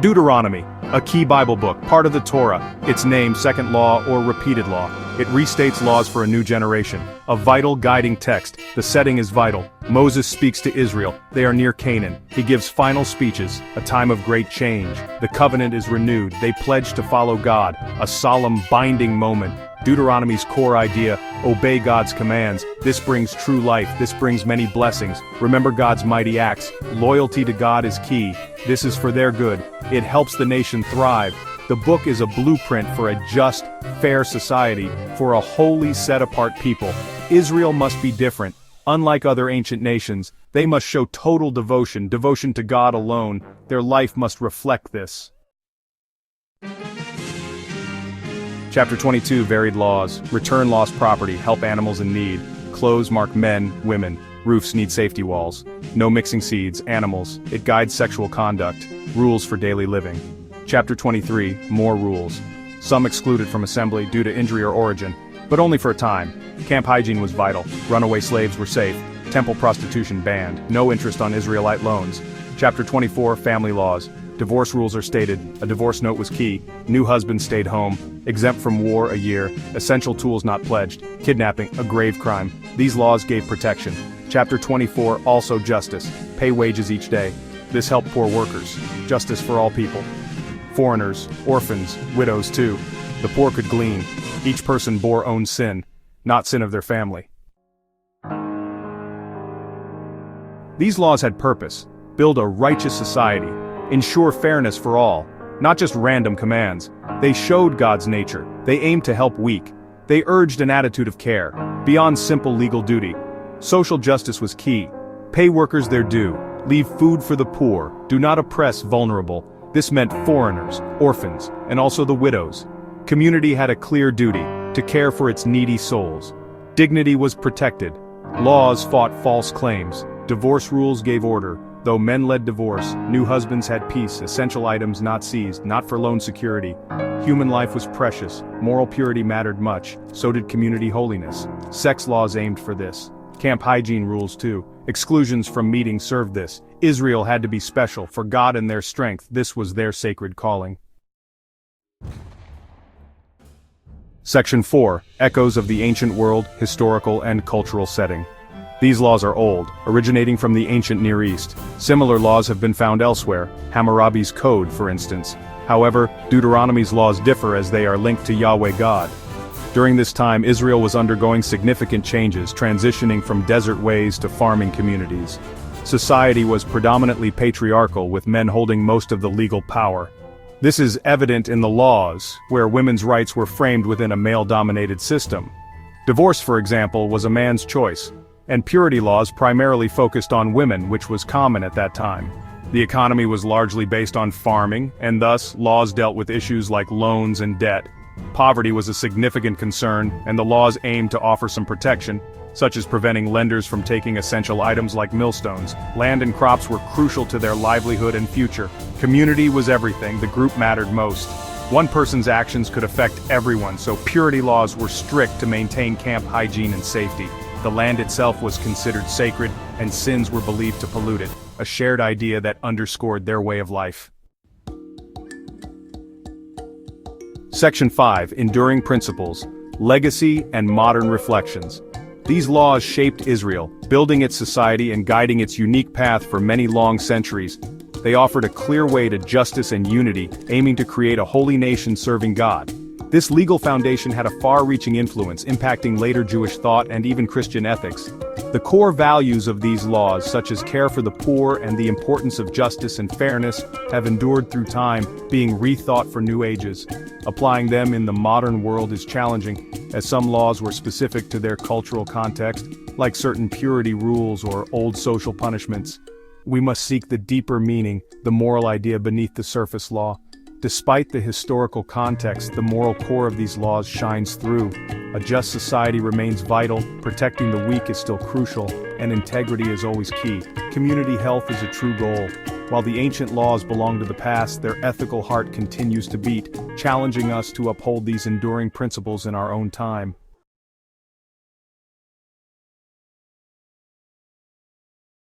Deuteronomy, a key Bible book, part of the Torah, its name second law or repeated law. It restates laws for a new generation. A vital guiding text, the setting is vital. Moses speaks to Israel, they are near Canaan. He gives final speeches, a time of great change. The covenant is renewed, they pledge to follow God, a solemn binding moment. Deuteronomy's core idea, obey God's commands. This brings true life, this brings many blessings. Remember God's mighty acts. Loyalty to God is key. This is for their good. It helps the nation thrive. The book is a blueprint for a just, fair society, for a holy, set-apart people. Israel must be different. Unlike other ancient nations, they must show total devotion to God alone. Their life must reflect this. Chapter 22, Varied Laws. Return lost property, help animals in need. Clothes mark men, women. Roofs need safety walls. No mixing seeds, animals. It guides sexual conduct. Rules for daily living. Chapter 23, More Rules. Some excluded from assembly due to injury or origin, but only for a time. Camp hygiene was vital. Runaway slaves were safe. Temple prostitution banned. No interest on Israelite loans. Chapter 24, Family Laws. Divorce rules are stated. A divorce note was key. New husband stayed home. Exempt from war a year. Essential tools not pledged. Kidnapping, a grave crime. These laws gave protection. Chapter 24, also justice. Pay wages each day. This helped poor workers. Justice for all people. Foreigners, orphans, widows too. The poor could glean. Each person bore own sin, not sin of their family. These laws had purpose. Build a righteous society. Ensure fairness for all, not just random commands. They showed God's nature. They aimed to help weak. They urged an attitude of care, beyond simple legal duty. Social justice was key. Pay workers their due. Leave food for the poor. Do not oppress vulnerable. This meant foreigners, orphans, and also the widows. Community had a clear duty, to care for its needy souls. Dignity was protected. Laws fought false claims. Divorce rules gave order. Though men led divorce, new husbands had peace, essential items not seized, not for loan security. Human life was precious, moral purity mattered much, so did community holiness. Sex laws aimed for this. Camp hygiene rules too. Exclusions from meetings served this. Israel had to be special, for God and their strength, this was their sacred calling. Section 4, Echoes of the Ancient World, Historical and Cultural Setting. These laws are old, originating from the ancient Near East. Similar laws have been found elsewhere, Hammurabi's Code for instance. However, Deuteronomy's laws differ as they are linked to Yahweh God. During this time Israel was undergoing significant changes, transitioning from desert ways to farming communities. Society was predominantly patriarchal, with men holding most of the legal power. This is evident in the laws, where women's rights were framed within a male-dominated system. Divorce, for example, was a man's choice, and purity laws primarily focused on women, which was common at that time. The economy was largely based on farming, and thus, laws dealt with issues like loans and debt. Poverty was a significant concern, and the laws aimed to offer some protection, such as preventing lenders from taking essential items like millstones. Land and crops were crucial to their livelihood and future. Community was everything, the group mattered most. One person's actions could affect everyone, so purity laws were strict to maintain camp hygiene and safety. The land itself was considered sacred, and sins were believed to pollute it, a shared idea that underscored their way of life. Section 5, Enduring Principles, Legacy and Modern Reflections. These laws shaped Israel, building its society and guiding its unique path for many long centuries. They offered a clear way to justice and unity, aiming to create a holy nation serving God. This legal foundation had a far-reaching influence, impacting later Jewish thought and even Christian ethics. The core values of these laws, such as care for the poor and the importance of justice and fairness, have endured through time, being rethought for new ages. Applying them in the modern world is challenging, as some laws were specific to their cultural context, like certain purity rules or old social punishments. We must seek the deeper meaning, the moral idea beneath the surface law. Despite the historical context, the moral core of these laws shines through. A just society remains vital, protecting the weak is still crucial, and integrity is always key. Community health is a true goal. While the ancient laws belong to the past, their ethical heart continues to beat, challenging us to uphold these enduring principles in our own time.